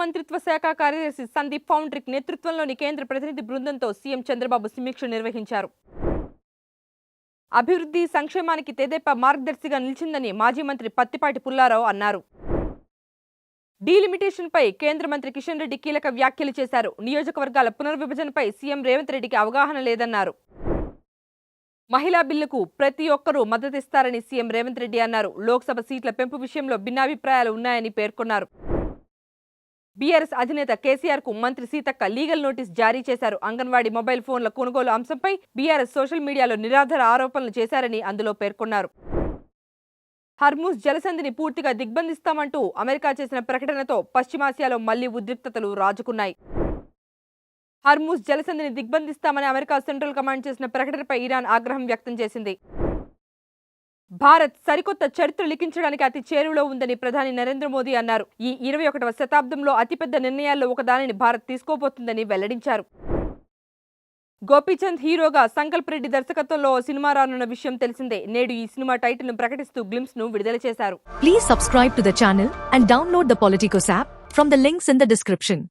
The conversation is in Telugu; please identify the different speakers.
Speaker 1: మంత్రిత్వ శాఖ కార్యదర్శి సందీప్ ఫౌండ్రిక్ నేతృత్వంలోని కేంద్ర ప్రతినిధి బృందంతో సీఎం చంద్రబాబు సమీక్ష నిర్వహించారు. అభివృద్ధి సంక్షేమానికి తెదేపా మార్గదర్శిగా నిలిచిందని మాజీ మంత్రి పత్తిపాటి పుల్లారావు అన్నారు. డీలిమిటేషన్పై కేంద్ర మంత్రి కిషన్ రెడ్డి కీలక వ్యాఖ్యలు చేశారు. నియోజకవర్గాల పునర్విభజనపై సీఎం రేవంత్ రెడ్డికి అవగాహన లేదన్నారు. మహిళా బిల్లుకు ప్రతి ఒక్కరూ మద్దతిస్తారని సీఎం రేవంత్ రెడ్డి అన్నారు. లోక్సభ సీట్ల పెంపు విషయంలో భిన్నాభిప్రాయాలు ఉన్నాయని పేర్కొన్నారు. బీఆర్ఎస్ అధినేత కేసీఆర్ కు మంత్రి సీతక్క లీగల్ నోటీస్ జారీ చేశారు. అంగన్వాడీ మొబైల్ ఫోన్ల కొనుగోలు అంశంపై బీఆర్ఎస్ సోషల్ మీడియాలో నిరాధార ఆరోపణలు చేశారని అందులో పేర్కొన్నారు. హర్మూజ్ జలసంధిని పూర్తిగా దిగ్బంధిస్తామంటూ అమెరికా చేసిన ప్రకటనతో పశ్చిమాసియాలో మళ్లీ ఉద్రిక్తతలు రాజుకున్నాయి. హర్మూజ్ జలసంధిని దిగ్బంధిస్తామని అమెరికా సెంట్రల్ కమాండ్ చేసిన ప్రకటనపై ఇరాన్ ఆగ్రహం వ్యక్తం చేసింది. భారత్ సరికొత్త చరిత్ర లిఖించడానికి అతి చేరువలో ఉందని ప్రధాని నరేంద్ర మోదీ అన్నారు. ఈ 21వ శతాబ్దంలో అతిపెద్ద నిర్ణయాల్లో ఒకదానిని భారత్ తీసుకోబోతుందని వెల్లడించారు. గోపీచంద్ హీరోగా సంకల్ప్ రెడ్డి దర్శకత్వంలో సినిమా రానున్న విషయం తెలిసిందే. నేడు ఈ సినిమా టైటిల్ ను ప్రకటిస్తూ గ్లింప్స్ ను విడుదల చేశారు.
Speaker 2: Please subscribe to the channel and download the Politicos app from the links in the description.